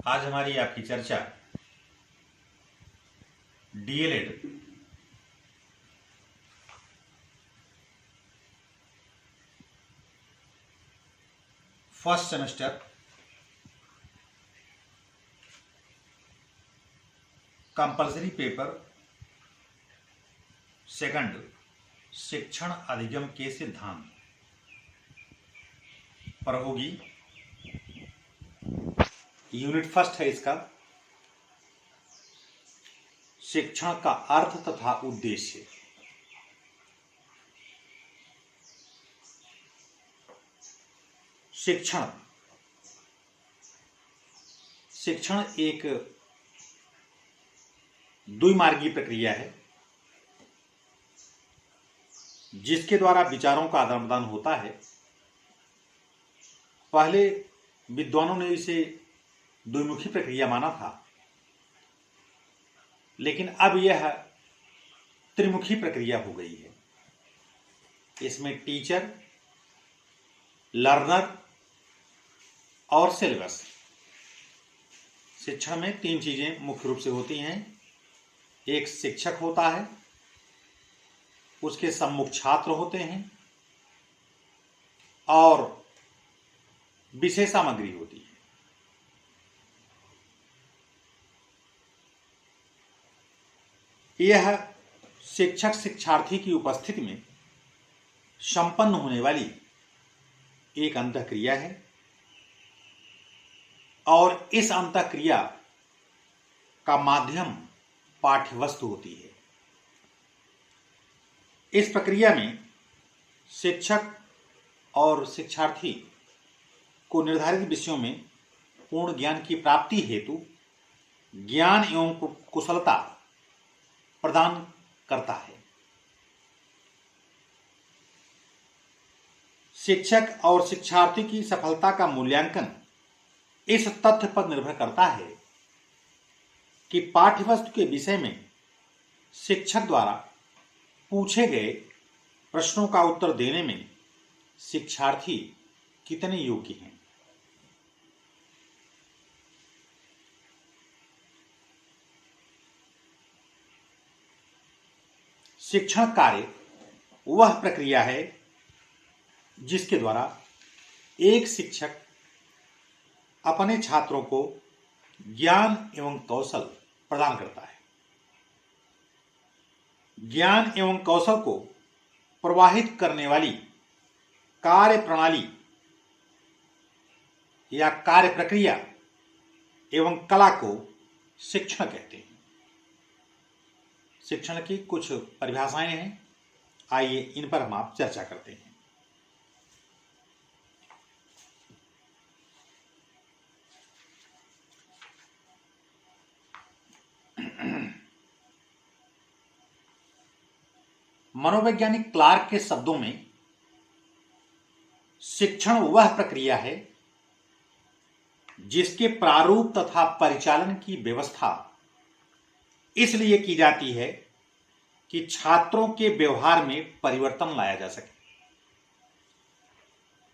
आज हमारी आपकी चर्चा DElEd first semester compulsory paper second शिक्षण अधिगम के सिद्धांत पर होगी। यूनिट फर्स्ट है इसका, शिक्षण का अर्थ तथा उद्देश्य। शिक्षण एक द्विमार्गी प्रक्रिया है जिसके द्वारा विचारों का आदान प्रदान होता है। पहले विद्वानों ने इसे द्विमुखी प्रक्रिया माना था, लेकिन अब यह त्रिमुखी प्रक्रिया हो गई है। इसमें टीचर, लर्नर और सिलेबस, शिक्षण में तीन चीजें मुख्य रूप से होती हैं। एक शिक्षक होता है, उसके सम्मुख छात्र होते हैं और विषय सामग्री होती है। यह शिक्षक शिक्षार्थी की उपस्थिति में संपन्न होने वाली एक अंतःक्रिया है और इस अंतःक्रिया का माध्यम पाठ्यवस्तु होती है। इस प्रक्रिया में शिक्षक और शिक्षार्थी को निर्धारित विषयों में पूर्ण ज्ञान की प्राप्ति हेतु ज्ञान एवं कुशलता प्रदान करता है। शिक्षक और शिक्षार्थी की सफलता का मूल्यांकन इस तथ्य पर निर्भर करता है कि पाठ्यवस्तु के विषय में शिक्षक द्वारा पूछे गए प्रश्नों का उत्तर देने में शिक्षार्थी कितने योग्य हैं। शिक्षण कार्य वह प्रक्रिया है जिसके द्वारा एक शिक्षक अपने छात्रों को ज्ञान एवं कौशल प्रदान करता है। ज्ञान एवं कौशल को प्रवाहित करने वाली कार्य प्रणाली या कार्य प्रक्रिया एवं कला को शिक्षण कहते हैं। शिक्षण की कुछ परिभाषाएं हैं, आइए इन पर हम आप चर्चा करते हैं। मनोवैज्ञानिक क्लार्क के शब्दों में शिक्षण वह प्रक्रिया है जिसके प्रारूप तथा परिचालन की व्यवस्था इसलिए की जाती है कि छात्रों के व्यवहार में परिवर्तन लाया जा सके।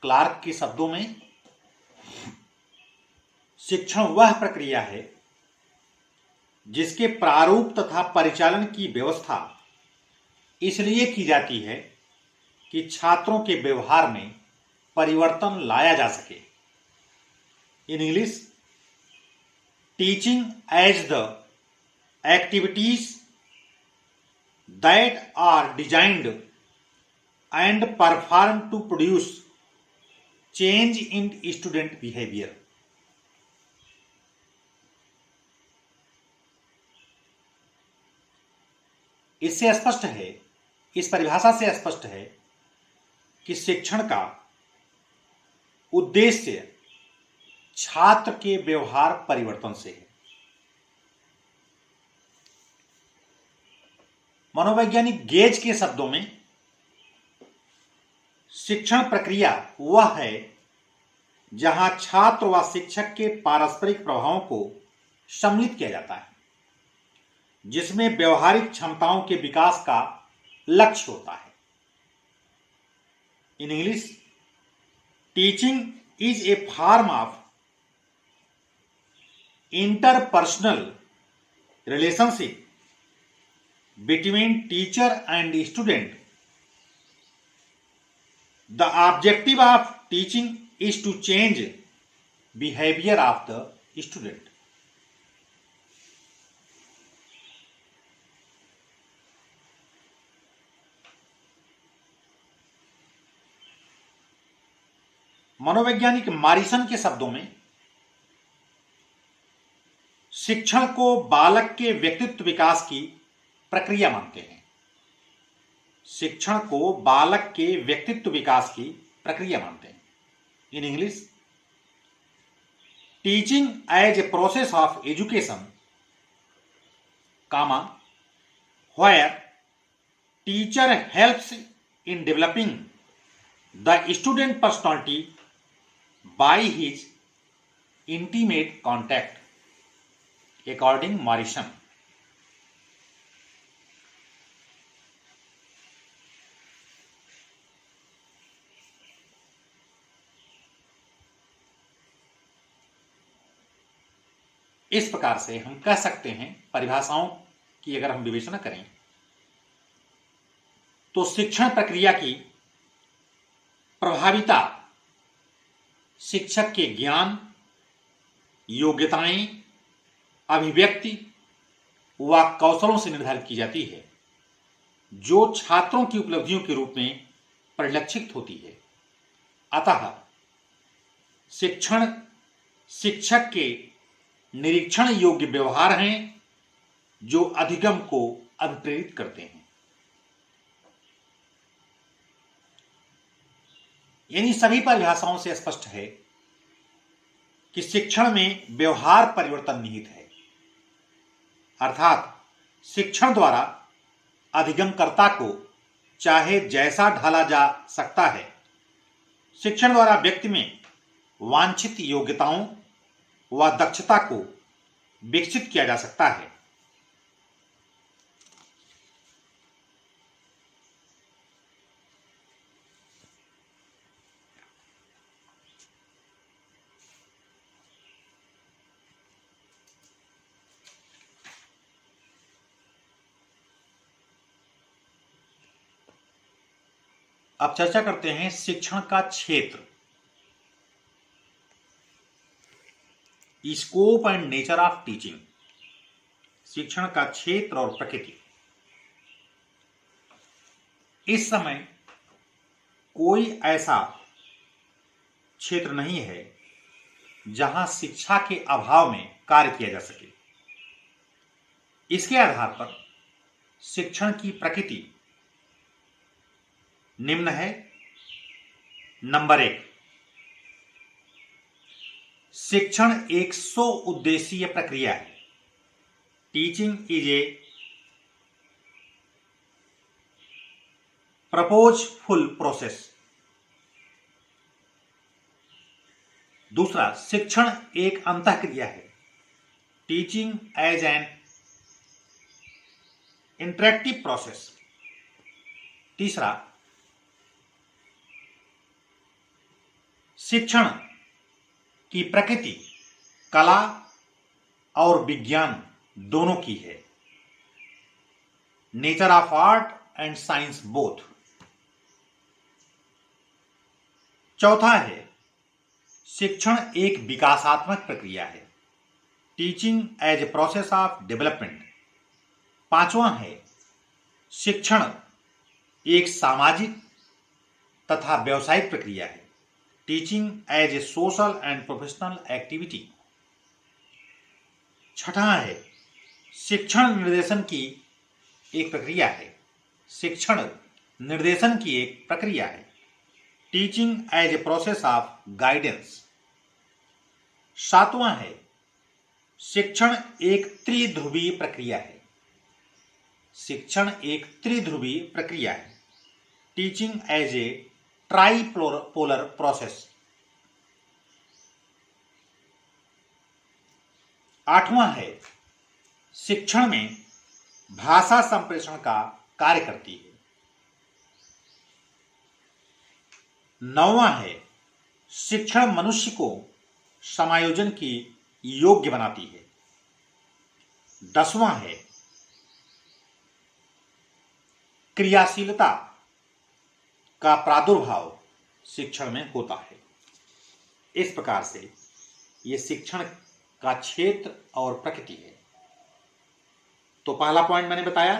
क्लार्क के शब्दों में शिक्षण वह प्रक्रिया है जिसके प्रारूप तथा परिचालन की व्यवस्था इसलिए की जाती है कि छात्रों के व्यवहार में परिवर्तन लाया जा सके। In English, teaching as the activities that are designed and performed to produce change in student behavior। इससे स्पष्ट है, इस परिभाषा से स्पष्ट है कि शिक्षण का उद्देश्य छात्र के व्यवहार परिवर्तन से है। मनोवैज्ञानिक गेज के शब्दों में शिक्षण प्रक्रिया वह है जहां छात्र व शिक्षक के पारस्परिक प्रभावों को सम्मिलित किया जाता है, जिसमें व्यवहारिक क्षमताओं के विकास का लक्ष्य होता है। इन English, teaching is A form of interpersonal relationship between teacher and student. The objective of teaching is to change behavior of the student. मनोवैज्ञानिक मॉरिसन के शब्दों में शिक्षण को बालक के व्यक्तित्व विकास की प्रक्रिया मानते हैं। शिक्षण को बालक के व्यक्तित्व विकास की प्रक्रिया मानते हैं। In English, teaching as a process of education, comma, where teacher helps in developing the student personality by his intimate contact, according Morrison. इस प्रकार से हम कह सकते हैं, परिभाषाओं की अगर हम विवेचना करें तो शिक्षण प्रक्रिया की प्रभाविता शिक्षक के ज्ञान, योग्यताएं, अभिव्यक्ति व कौशलों से निर्धारित की जाती है, जो छात्रों की उपलब्धियों के रूप में परिलक्षित होती है। अतः शिक्षण शिक्षक के निरीक्षण योग्य व्यवहार हैं जो अधिगम को अभिप्रेरित करते हैं। यानी सभी परिभाषाओं से स्पष्ट है कि शिक्षण में व्यवहार परिवर्तन निहित है, अर्थात शिक्षण द्वारा अधिगमकर्ता को चाहे जैसा ढाला जा सकता है। शिक्षण द्वारा व्यक्ति में वांछित योग्यताओं व दक्षता को विकसित किया जा सकता है। अब चर्चा करते हैं शिक्षण का क्षेत्र, scope and nature of teaching. शिक्षण का क्षेत्र और प्रकृति। इस समय कोई ऐसा क्षेत्र नहीं है जहां शिक्षा के अभाव में कार्य किया जा सके। इसके आधार पर शिक्षण की प्रकृति निम्न है। नंबर 1, शिक्षण एक स्व उद्देशीय प्रक्रिया है। Teaching is a purposeful process. दूसरा, शिक्षण एक अंतःक्रिया है। Teaching as an interactive process. तीसरा, शिक्षण की प्रकृति कला और विज्ञान दोनों की है। Nature of art and science both. चौथा है, शिक्षण एक विकासात्मक प्रक्रिया है। Teaching as a process of development. पांचवा है, शिक्षण एक सामाजिक तथा व्यावसायिक प्रक्रिया है। Teaching as a social and professional activity. छठा है, शिक्षण निर्देशन की एक प्रक्रिया है। शिक्षण निर्देशन की एक प्रक्रिया है। Teaching as a process of guidance. सातवां है, शिक्षण एक त्रिध्रुवीय प्रक्रिया है। शिक्षण एक त्रिध्रुवीय प्रक्रिया है। Teaching as a tripolar process. आठवां है, शिक्षण में भाषा संप्रेषण का कार्य करती है। नौवां है, शिक्षण मनुष्य को समायोजन की योग्य बनाती है। 10वां है क्रियाशीलता का प्रादुर्भाव शिक्षण में होता है। इस प्रकार से ये शिक्षण का क्षेत्र और प्रकृति है। तो पहला पॉइंट मैंने बताया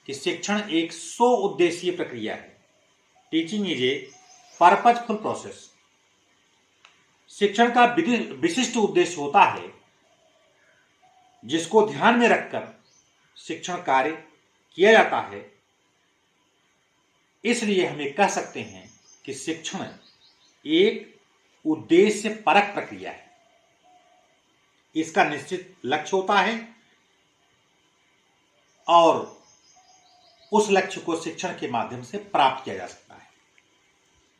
कि शिक्षण एक स्व उद्देशीय प्रक्रिया है। Teaching is A purposeful process. शिक्षण का विशिष्ट उद्देश्य होता है जिसको ध्यान में रखकर शिक्षण कार्य किया जाता है। इसलिए हम ये कह सकते हैं कि शिक्षण एक उद्देश्य परक प्रक्रिया है। इसका निश्चित लक्ष्य होता है और उस लक्ष्य को शिक्षण के माध्यम से प्राप्त किया जा सकता है।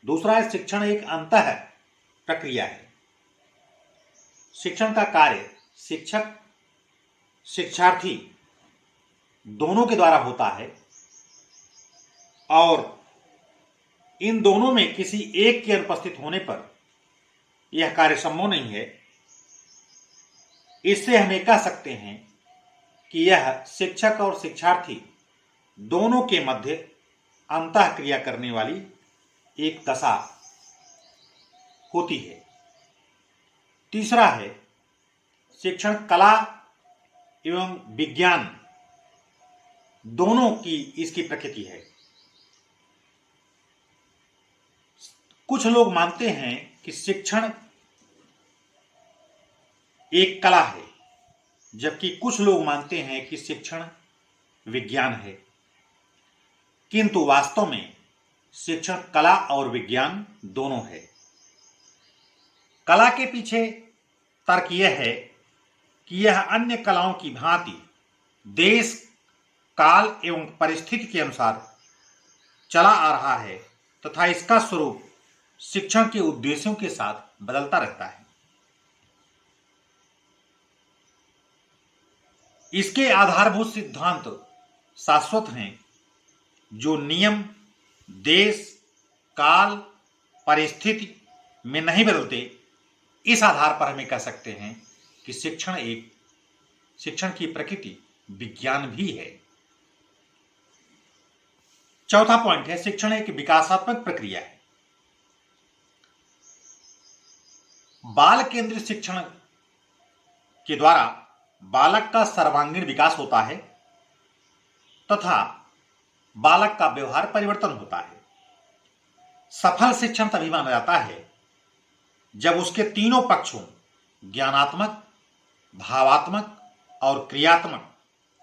दूसरा है शिक्षण एक अंतः प्रक्रिया है। शिक्षण का कार्य शिक्षक शिक्षार्थी दोनों के द्वारा होता है और इन दोनों में किसी एक के अनुपस्थित होने पर यह कार्य संभव नहीं है। इससे हम ये कह सकते हैं कि यह शिक्षक और शिक्षार्थी दोनों के मध्य अंतः क्रिया करने वाली एक दशा होती है। तीसरा है शिक्षण कला एवं विज्ञान दोनों की इसकी प्रकृति है। कुछ लोग मानते हैं कि शिक्षण एक कला है, जबकि कुछ लोग मानते हैं कि शिक्षण विज्ञान है। किंतु वास्तव में शिक्षण कला और विज्ञान दोनों है। कला के पीछे तर्क यह है कि यह अन्य कलाओं की भांति देश, काल एवं परिस्थिति के अनुसार चला आ रहा है तथा इसका स्वरूप शिक्षण के उद्देश्यों के साथ बदलता रहता है। इसके आधारभूत सिद्धांत शाश्वत हैं, जो नियम देश, काल, परिस्थिति में नहीं बदलते। इस आधार पर हमें कह सकते हैं कि शिक्षण की प्रकृति विज्ञान भी है। चौथा पॉइंट है शिक्षण एक विकासात्मक प्रक्रिया है। बाल केंद्रित शिक्षण के द्वारा बालक का सर्वांगीण विकास होता है तथा बालक का व्यवहार परिवर्तन होता है। सफल शिक्षण तभी माना जाता है जब उसके तीनों पक्षों ज्ञानात्मक, भावात्मक और क्रियात्मक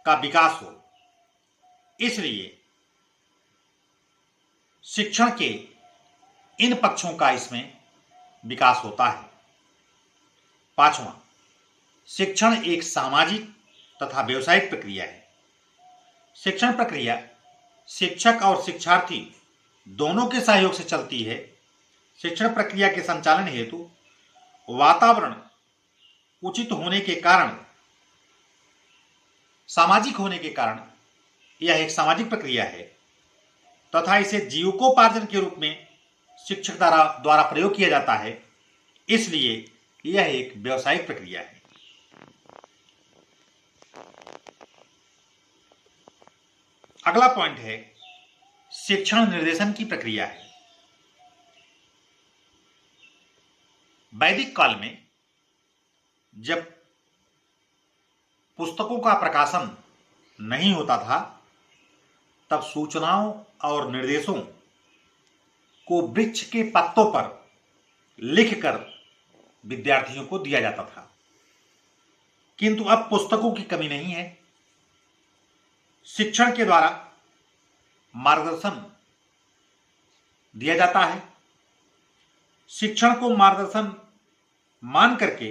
का विकास हो। इसलिए शिक्षण के इन पक्षों का इसमें विकास होता है। पांचवां, शिक्षण एक सामाजिक तथा व्यवसायिक प्रक्रिया है। शिक्षण प्रक्रिया शिक्षक और शिक्षार्थी दोनों के सहयोग से चलती है। शिक्षण प्रक्रिया के संचालन हेतु वातावरण उचित होने के कारण, सामाजिक होने के कारण यह एक सामाजिक प्रक्रिया है तथा इसे जीविकोपार्जन के रूप में शिक्षक द्वारा प्रयोग किया जाता है। इसलिए यह एक व्यवसायिक प्रक्रिया है। अगला पॉइंट है शिक्षण निर्देशन की प्रक्रिया है। वैदिक काल में जब पुस्तकों का प्रकाशन नहीं होता था, तब सूचनाओं और निर्देशों को वृक्ष के पत्तों पर लिखकर विद्यार्थियों को दिया जाता था। किंतु अब पुस्तकों की कमी नहीं है। शिक्षण के द्वारा मार्गदर्शन दिया जाता है। शिक्षण को मार्गदर्शन मान करके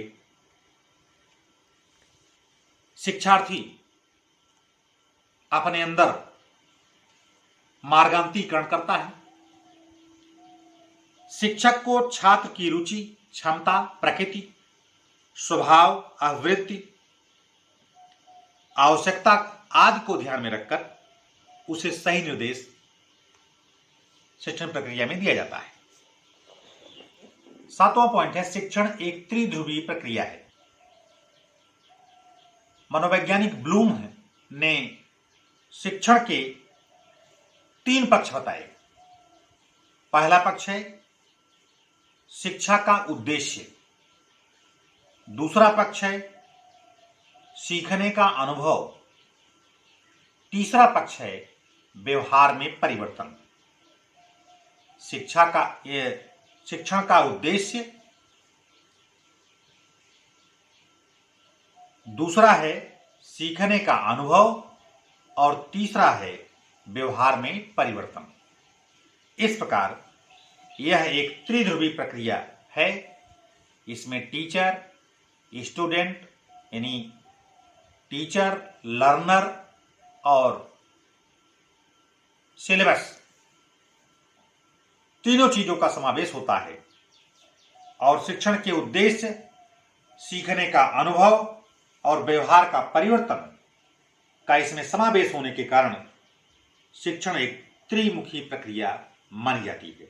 शिक्षार्थी अपने अंदर मार्गांतरीकरण करता है। शिक्षक को छात्र की रुचि, क्षमता, प्रकृति, स्वभाव, आवृत्ति, आवश्यकता आदि को ध्यान में रखकर उसे सही निर्देश शिक्षण प्रक्रिया में दिया जाता है। सातवां पॉइंट है शिक्षण एक त्रिध्रुवीय प्रक्रिया है। मनोवैज्ञानिक ब्लूम ने शिक्षण के 3 पक्ष बताए। पहला पक्ष है शिक्षा का उद्देश्य, दूसरा पक्ष है सीखने का अनुभव, तीसरा पक्ष है व्यवहार में परिवर्तन। शिक्षण का उद्देश्य, दूसरा है सीखने का अनुभव और तीसरा है व्यवहार में परिवर्तन। इस प्रकार यह एक त्रिध्रुवी प्रक्रिया है। इसमें टीचर, स्टूडेंट यानी टीचर, लर्नर और सिलेबस तीनों चीजों का समावेश होता है। और शिक्षण के उद्देश्य, सीखने का अनुभव और व्यवहार का परिवर्तन का इसमें समावेश होने के कारण शिक्षण एक त्रिमुखी प्रक्रिया मानी जाती है।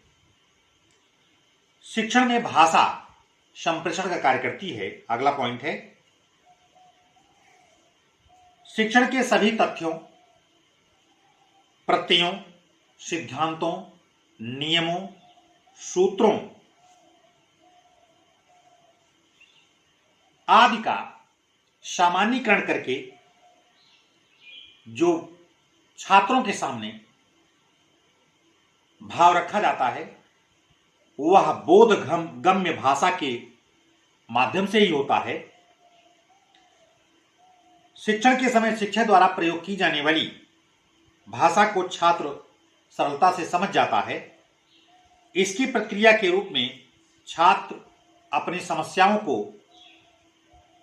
शिक्षण में भाषा संप्रेषण का कार्य करती है। अगला पॉइंट है शिक्षण के सभी तथ्यों, प्रत्ययों, सिद्धांतों, नियमों, सूत्रों आदि का सामान्यीकरण करके जो छात्रों के सामने भाव रखा जाता है वह बोधगम्य भाषा के माध्यम से ही होता है। शिक्षण के समय शिक्षक द्वारा प्रयोग की जाने वाली भाषा को छात्र सरलता से समझ जाता है। इसकी प्रक्रिया के रूप में छात्र अपनी समस्याओं को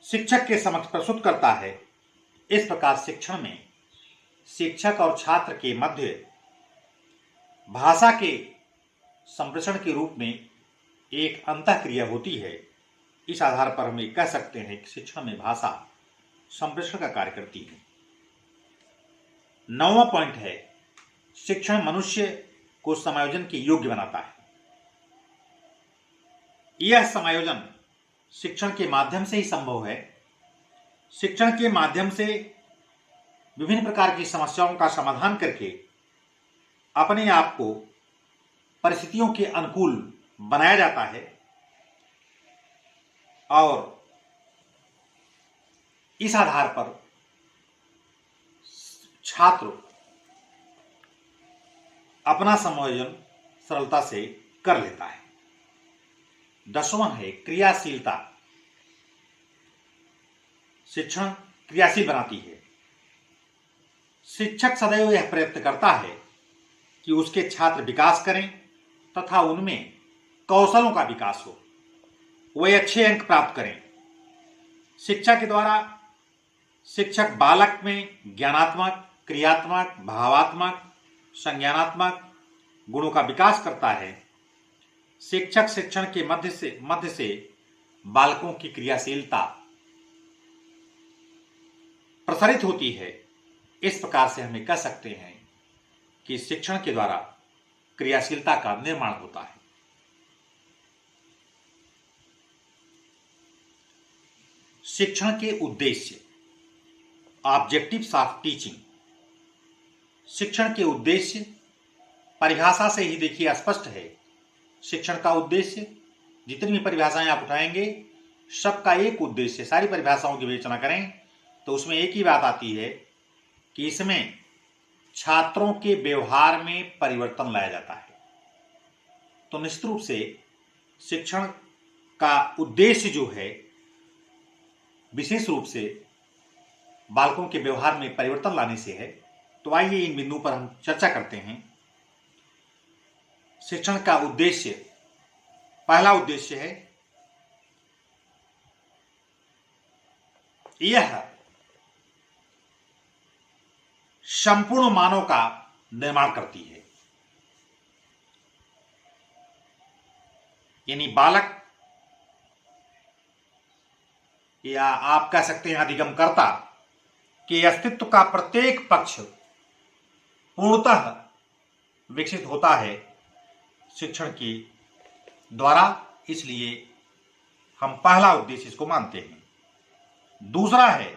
शिक्षक के समक्ष प्रस्तुत करता है। इस प्रकार शिक्षण में शिक्षक और छात्र के मध्य भाषा के संप्रेषण के रूप में एक अंतःक्रिया होती है। इस आधार पर हम ये कह सकते हैं कि शिक्षण में भाषा संप्रेषण का कार्य करती है। 9वां पॉइंट है शिक्षण मनुष्य को समायोजन के योग्य बनाता है। यह समायोजन शिक्षण के माध्यम से ही संभव है। शिक्षण के माध्यम से विभिन्न प्रकार की समस्याओं का समाधान करके अपने आप को परिस्थितियों के अनुकूल बनाया जाता है और इस आधार पर छात्र अपना समायोजन सरलता से कर लेता है। 10वां है क्रियाशीलता। शिक्षण क्रियाशील बनाती है। शिक्षक सदैव यह प्रयत्न करता है कि उसके छात्र विकास करें तथा उनमें कौशलों का विकास हो, वे अच्छे अंक प्राप्त करें। शिक्षा के द्वारा शिक्षक बालक में ज्ञानात्मक, क्रियात्मक, भावात्मक, संज्ञानात्मक गुणों का विकास करता है। शिक्षक शिक्षण के मध्य से बालकों की क्रियाशीलता प्रसारित होती है। इस प्रकार से हमें कह सकते हैं कि शिक्षण के द्वारा क्रियाशीलता का निर्माण होता है। शिक्षण के उद्देश्य, ऑब्जेक्टिव्स ऑफ टीचिंग। शिक्षण के उद्देश्य परिभाषा से ही देखिए स्पष्ट है। शिक्षण का उद्देश्य, जितनी भी परिभाषाएं आप उठाएंगे सबका एक उद्देश्य, सारी परिभाषाओं की विवेचना करें तो उसमें एक ही बात आती है कि इसमें छात्रों के व्यवहार में परिवर्तन लाया जाता है। तो निश्चित रूप से शिक्षण का उद्देश्य जो है विशेष रूप से बालकों के व्यवहार में परिवर्तन लाने से है। तो आइए इन बिंदुओं पर हम चर्चा करते हैं। शिक्षण का उद्देश्य, पहला उद्देश्य है यह संपूर्ण मानव का निर्माण करती है। यानी बालक या आप कह सकते हैं अधिगमकर्ता के अस्तित्व का प्रत्येक पक्ष पूर्णतः विकसित होता है शिक्षण के द्वारा। इसलिए हम पहला उद्देश्य इसको मानते हैं। दूसरा है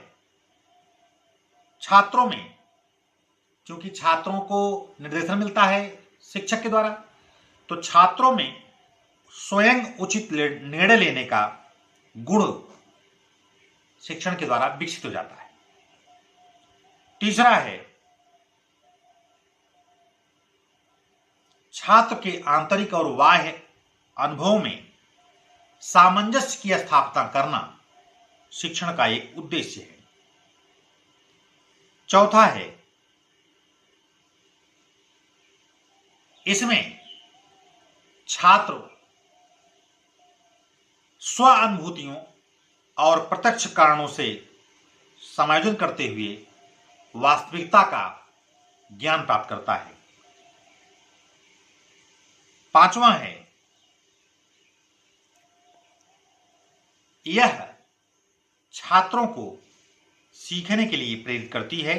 छात्रों में, क्योंकि छात्रों को निर्देशन मिलता है शिक्षक के द्वारा, तो छात्रों में स्वयं उचित निर्णय लेने का गुण शिक्षण के द्वारा विकसित हो जाता है। तीसरा है छात्र के आंतरिक और बाह्य अनुभवों में सामंजस्य की स्थापना करना शिक्षण का एक उद्देश्य है। चौथा है इसमें छात्र स्व अनुभूतियों और प्रत्यक्ष कारणों से समायोजन करते हुए वास्तविकता का ज्ञान प्राप्त करता है। पांचवा है यह छात्रों को सीखने के लिए प्रेरित करती है।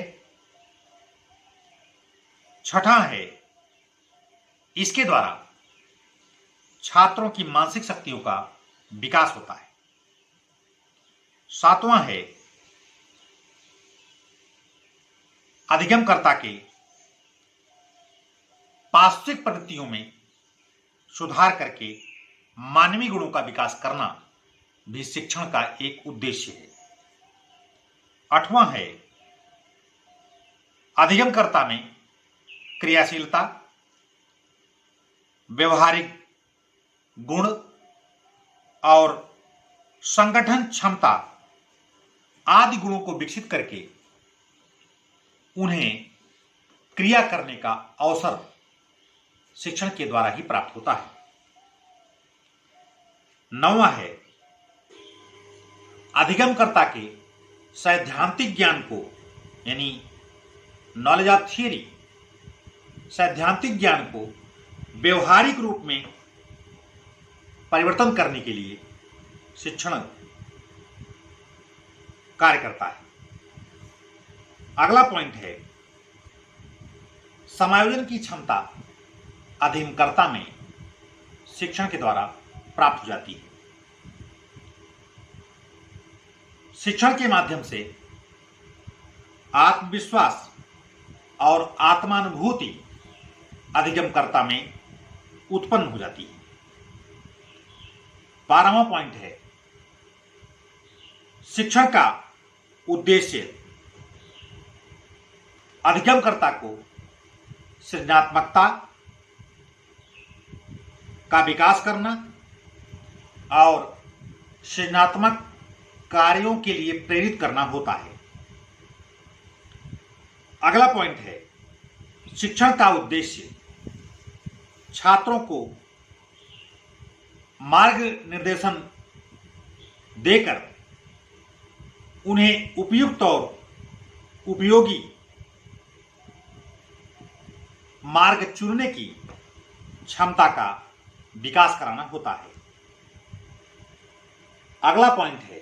छठा है इसके द्वारा छात्रों की मानसिक शक्तियों का विकास होता है। सातवां है अधिगमकर्ता के पारिस्थितिक प्रवृत्तियों में सुधार करके मानवीय गुणों का विकास करना भी शिक्षण का एक उद्देश्य है। आठवां है अधिगमकर्ता में क्रियाशीलता, व्यवहारिक गुण और संगठन क्षमता आदि गुणों को विकसित करके उन्हें क्रिया करने का अवसर शिक्षण के द्वारा ही प्राप्त होता है। नौवां है अधिगमकर्ता के सैद्धांतिक ज्ञान को, यानी नॉलेज ऑफ थियरी, सैद्धांतिक ज्ञान को व्यवहारिक रूप में परिवर्तन करने के लिए शिक्षण कार्य करता है। अगला पॉइंट है समायोजन की क्षमता अधिगमकर्ता में शिक्षण के द्वारा प्राप्त हो जाती है। शिक्षण के माध्यम से आत्मविश्वास और आत्मानुभूति अधिगमकर्ता में उत्पन्न हो जाती है। 12वां पॉइंट है शिक्षण का उद्देश्य अधिगमकर्ता को सृजनात्मकता का विकास करना और सृजनात्मक कार्यों के लिए प्रेरित करना होता है। अगला पॉइंट है शिक्षण का उद्देश्य छात्रों को मार्ग निर्देशन देकर उन्हें उपयुक्त और उपयोगी मार्ग चुनने की क्षमता का विकास कराना होता है। अगला पॉइंट है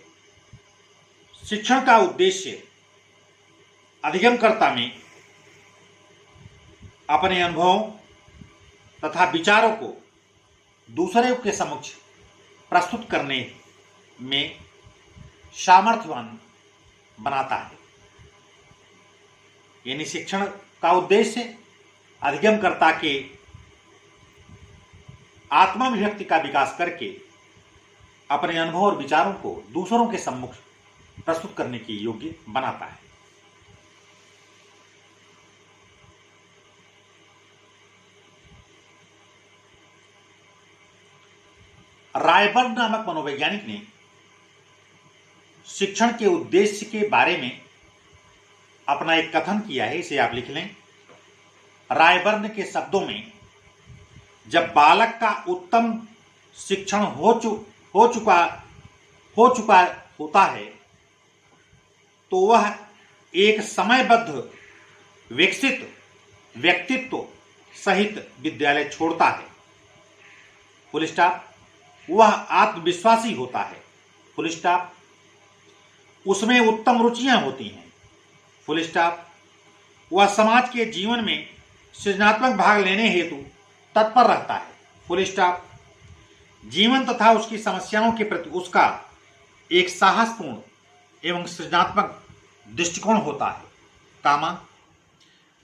शिक्षण का उद्देश्य अधिगमकर्ता में अपने अनुभवों तथा विचारों को दूसरे के समक्ष प्रस्तुत करने में सामर्थ्यवान बनाता है। यानी शिक्षण का उद्देश्य अधिगमकर्ता के आत्माभिव्यक्ति का विकास करके अपने अनुभव और विचारों को दूसरों के सम्मुख प्रस्तुत करने के योग्य बनाता है। रायबर्ग नामक मनोवैज्ञानिक ने शिक्षण के उद्देश्य के बारे में अपना एक कथन किया है, इसे आप लिख लें। रायबर्ग के शब्दों में, जब बालक का उत्तम शिक्षण हो चुका होता है तो वह एक समयबद्ध विकसित व्यक्तित्व सहित विद्यालय छोड़ता है। Full stop. वह आत्मविश्वासी होता है। Full stop. उसमें उत्तम रुचियां होती हैं। Full stop. वह समाज के जीवन में सृजनात्मक भाग लेने हेतु तत्पर रहता है। Full stop. जीवन तथा उसकी समस्याओं के प्रति उसका एक साहसपूर्ण एवं सृजनात्मक दृष्टिकोण होता है। कामा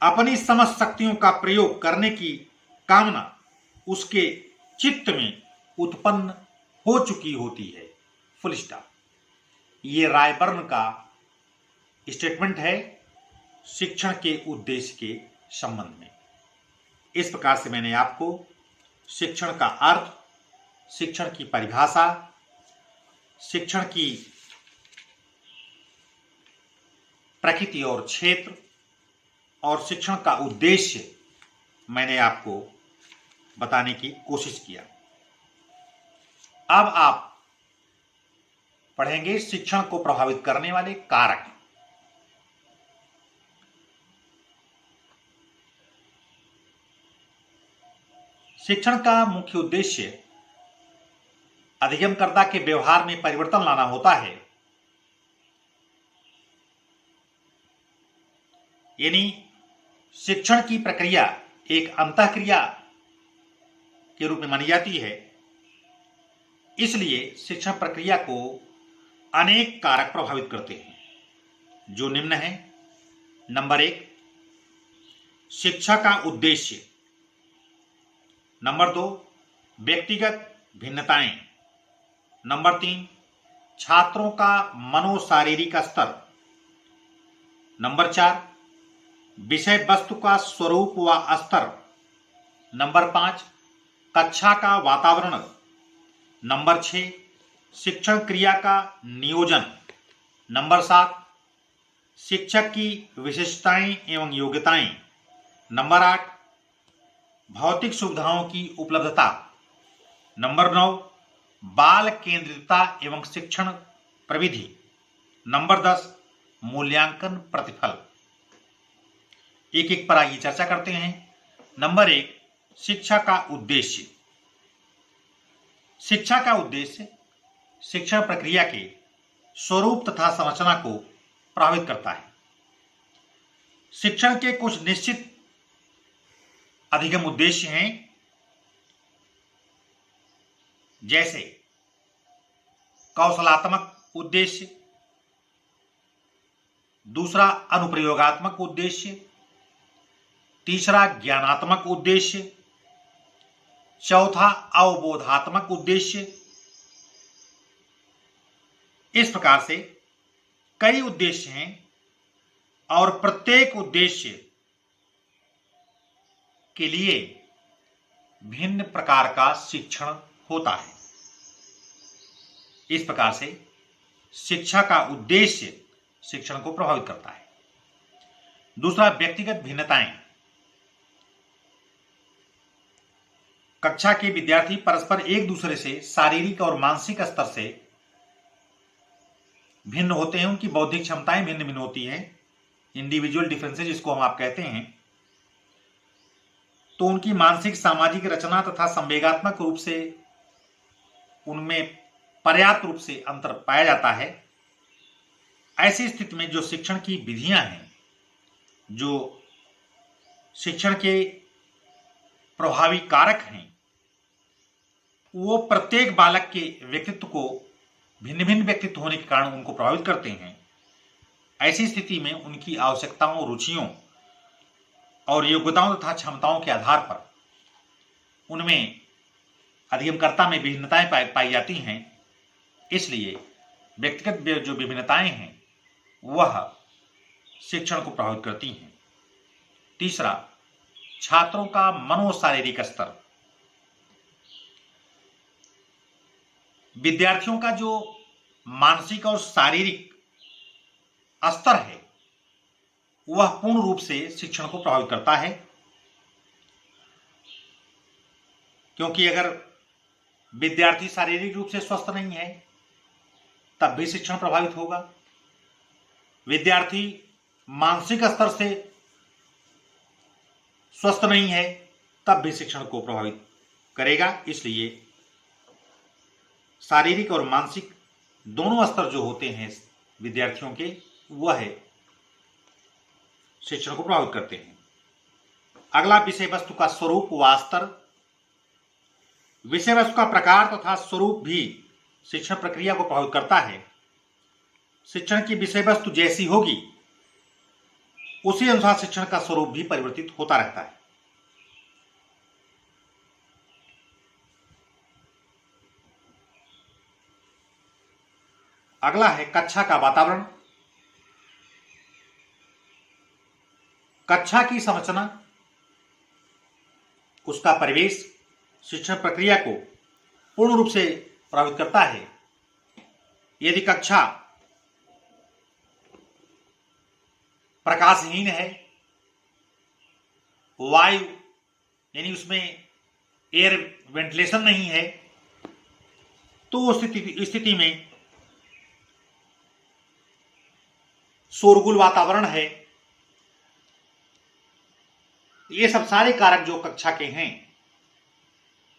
अपनी समस्त शक्तियों का प्रयोग करने की कामना उसके चित्त में उत्पन्न हो चुकी होती है। Full stop. ये रायबर्न का स्टेटमेंट है शिक्षण के उद्देश्य के संबंध में। इस प्रकार से मैंने आपको शिक्षण का अर्थ, शिक्षण की परिभाषा, शिक्षण की प्रकृति और क्षेत्र और शिक्षण का उद्देश्य मैंने आपको बताने की कोशिश किया। अब आप पढ़ेंगे शिक्षण को प्रभावित करने वाले कारक। शिक्षण का मुख्य उद्देश्य अधिगमकर्ता के व्यवहार में परिवर्तन लाना होता है, यानी शिक्षण की प्रक्रिया एक अंतःक्रिया के रूप में मानी जाती है। इसलिए शिक्षण प्रक्रिया को अनेक कारक प्रभावित करते हैं, जो निम्न है। नंबर 1, शिक्षा का उद्देश्य। नंबर 2, व्यक्तिगत भिन्नताएं। नंबर 3, छात्रों का मनोशारीरिक स्तर। नंबर 4, विषय वस्तु का स्वरूप व स्तर। नंबर 5, कक्षा का वातावरण। नंबर 6, शिक्षण क्रिया का नियोजन। नंबर 7, शिक्षक की विशेषताएं एवं योग्यताएं। नंबर 8, भौतिक सुविधाओं की उपलब्धता। नंबर 9, बाल केंद्रितता एवं शिक्षण प्रविधि। नंबर 10, मूल्यांकन प्रतिफल। एक एक पर आइए चर्चा करते हैं। नंबर 1, शिक्षा का उद्देश्य। शिक्षा का उद्देश्य शिक्षण प्रक्रिया के स्वरूप तथा संरचना को प्रभावित करता है। शिक्षण के कुछ निश्चित अधिगम उद्देश्य हैं, जैसे कौशलात्मक उद्देश्य, दूसरा अनुप्रयोगात्मक उद्देश्य, तीसरा ज्ञानात्मक उद्देश्य, चौथा अवबोधात्मक उद्देश्य। इस प्रकार से कई उद्देश्य हैं और प्रत्येक उद्देश्य के लिए भिन्न प्रकार का शिक्षण होता है। इस प्रकार से शिक्षा का उद्देश्य शिक्षण को प्रभावित करता है। दूसरा, व्यक्तिगत भिन्नताएं। कक्षा के विद्यार्थी परस्पर एक दूसरे से शारीरिक और मानसिक स्तर से भिन्न होते हैं। उनकी बौद्धिक क्षमताएं भिन्न भिन्न होती हैं, इंडिविजुअल डिफरेंसेस जिसको हम आप कहते हैं। तो उनकी मानसिक सामाजिक रचना तथा संवेगात्मक रूप से उनमें पर्याप्त रूप से अंतर पाया जाता है। ऐसी स्थिति में जो शिक्षण की विधियां हैं, जो शिक्षण के प्रभावी कारक हैं, वो प्रत्येक बालक के व्यक्तित्व को भिन्न भिन्न व्यक्तित्व होने के कारण उनको प्रभावित करते हैं। ऐसी स्थिति में उनकी आवश्यकताओं, रुचियों और योग्यताओं तथा क्षमताओं के आधार पर उनमें अधिगमकर्ता में भिन्नताएं पाई जाती हैं। इसलिए व्यक्तिगत जो विभिन्नताएं हैं वह शिक्षण को प्रभावित करती हैं। तीसरा, छात्रों का मनोशारीरिक स्तर। विद्यार्थियों का जो मानसिक और शारीरिक स्तर है वह पूर्ण रूप से शिक्षण को प्रभावित करता है, क्योंकि अगर विद्यार्थी शारीरिक रूप से स्वस्थ नहीं है तब भी शिक्षण प्रभावित होगा। विद्यार्थी मानसिक स्तर से स्वस्थ नहीं है तब भी शिक्षण को प्रभावित करेगा। इसलिए शारीरिक और मानसिक दोनों स्तर जो होते हैं विद्यार्थियों के, वह शिक्षण को प्रभावित करते हैं। अगला, विषय वस्तु का स्वरूप व स्तर। विषय वस्तु का प्रकार तथा स्वरूप भी शिक्षण प्रक्रिया को प्रभावित करता है। शिक्षण की विषय वस्तु जैसी होगी उसी अनुसार शिक्षण का स्वरूप भी परिवर्तित होता रहता है। अगला है कक्षा का वातावरण। कक्षा की संरचना, उसका परिवेश शिक्षण प्रक्रिया को पूर्ण रूप से प्रभावित करता है। यदि कक्षा प्रकाशहीन है, वायु यानी उसमें एयर वेंटिलेशन नहीं है, तो उस स्थिति में शोरगुल वातावरण है। ये सब सारे कारक जो कक्षा के हैं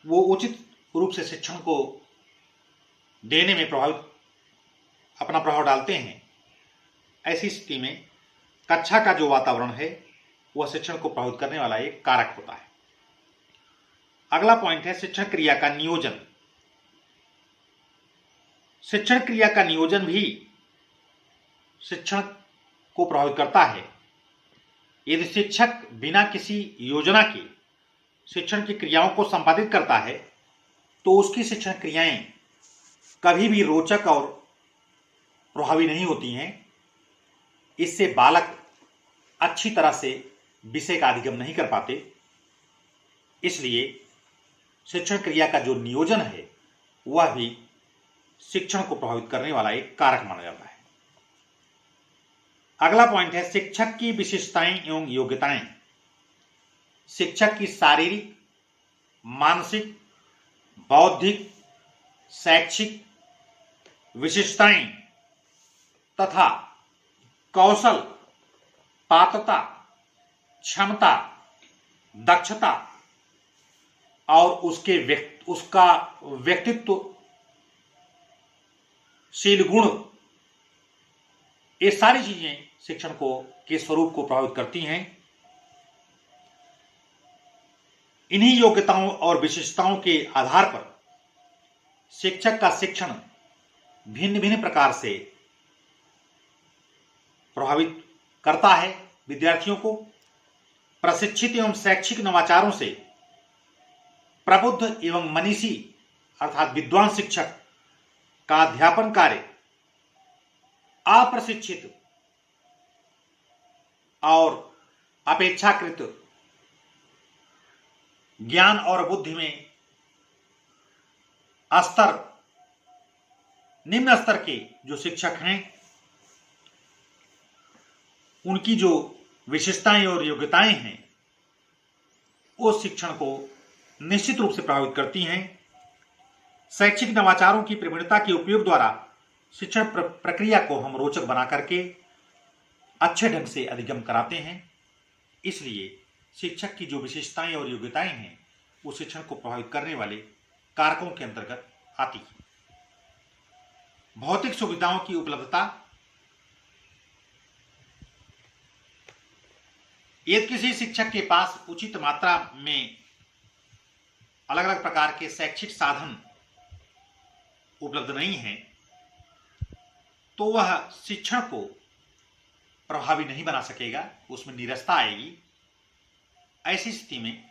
वो उचित रूप से शिक्षण को देने में अपना प्रभाव डालते हैं। ऐसी स्थिति में कक्षा का जो वातावरण है वह शिक्षण को प्रभावित करने वाला एक कारक होता है। अगला पॉइंट है शिक्षण क्रिया का नियोजन। शिक्षण क्रिया का नियोजन भी शिक्षण को प्रभावित करता है। यदि शिक्षक बिना किसी योजना के शिक्षण की क्रियाओं को संपादित करता है तो उसकी शिक्षण क्रियाएं कभी भी रोचक और प्रभावी नहीं होती हैं। इससे बालक अच्छी तरह से विषय का अधिगम नहीं कर पाते। इसलिए शिक्षण क्रिया का जो नियोजन है वह भी शिक्षण को प्रभावित करने वाला एक कारक माना जाता है। अगला पॉइंट है शिक्षक की विशेषताएं एवं योग्यताएं। शिक्षक की शारीरिक, मानसिक, बौद्धिक, शैक्षिक विशेषताएं तथा कौशल, पात्रता, क्षमता, दक्षता और उसका व्यक्तित्वशील गुण, ये सारी चीजें शिक्षण के स्वरूप को प्रभावित करती हैं। इन्हीं योग्यताओं और विशेषताओं के आधार पर शिक्षक का शिक्षण भिन्न भिन्न प्रकार से प्रभावित करता है। विद्यार्थियों को प्रशिक्षित एवं शैक्षिक नवाचारों से प्रबुद्ध एवं मनीषी अर्थात विद्वान शिक्षक का अध्यापन कार्य अप्रशिक्षित और अपेक्षाकृत ज्ञान और बुद्धि में निम्न स्तर के जो शिक्षक हैं उनकी जो विशेषताएं और योग्यताएं हैं वो शिक्षण को निश्चित रूप से प्रभावित करती हैं। शैक्षिक नवाचारों की प्रवीणता के उपयोग द्वारा शिक्षण प्रक्रिया को हम रोचक बना करके अच्छे ढंग से अधिगम कराते हैं। इसलिए शिक्षक की जो विशेषताएं और योग्यताएं हैं वो शिक्षण को प्रभावित करने वाले कारकों के अंतर्गत आती है। भौतिक सुविधाओं की उपलब्धता। यदि किसी शिक्षक के पास उचित मात्रा में अलग अलग प्रकार के शैक्षिक साधन उपलब्ध नहीं हैं तो वह शिक्षण को प्रभावी नहीं बना सकेगा, उसमें नीरसता आएगी। ऐसी स्थिति में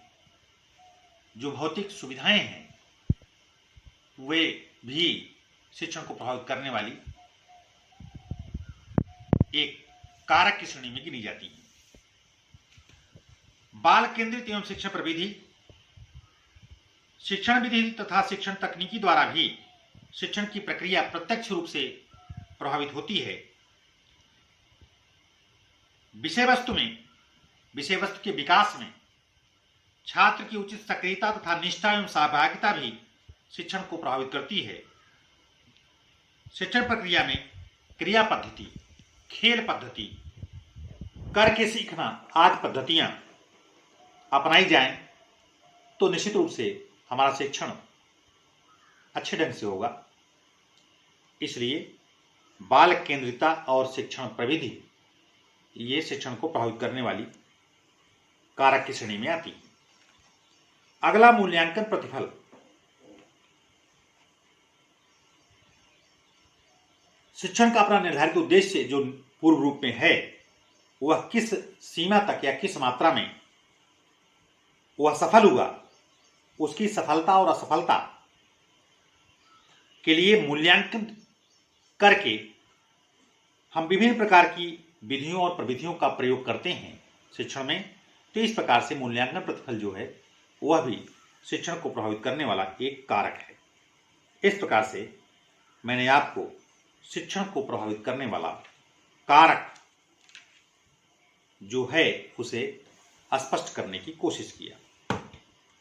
जो भौतिक सुविधाएं हैं वे भी शिक्षण को प्रभावित करने वाली एक कारक की श्रेणी में गिनी जाती है। बाल केंद्रित एवं शिक्षण प्रविधि। शिक्षण विधि तथा शिक्षण तकनीकी द्वारा भी शिक्षण की प्रक्रिया प्रत्यक्ष रूप से प्रभावित होती है। विषय वस्तु के विकास में छात्र की उचित सक्रियता तथा निष्ठा एवं सहभागिता भी शिक्षण को प्रभावित करती है। शिक्षण प्रक्रिया में क्रिया पद्धति, खेल पद्धति, करके सीखना आदि पद्धतियां अपनाई जाएं तो निश्चित रूप से हमारा शिक्षण अच्छे ढंग से होगा। इसलिए बाल केंद्रिता और शिक्षण प्रविधि ये शिक्षण को प्रभावित करने वाली कारक की श्रेणी में आती है। अगला मूल्यांकन प्रतिफल। शिक्षण का अपना निर्धारित उद्देश्य जो पूर्व रूप में है वह किस सीमा तक या किस मात्रा में वह सफल हुआ, उसकी सफलता और असफलता के लिए मूल्यांकन करके हम विभिन्न प्रकार की विधियों और प्रविधियों का प्रयोग करते हैं शिक्षण में। तो इस प्रकार से मूल्यांकन प्रतिफल जो है वह भी शिक्षण को प्रभावित करने वाला एक कारक है। इस प्रकार से मैंने आपको शिक्षण को प्रभावित करने वाला कारक जो है उसे स्पष्ट करने की कोशिश किया।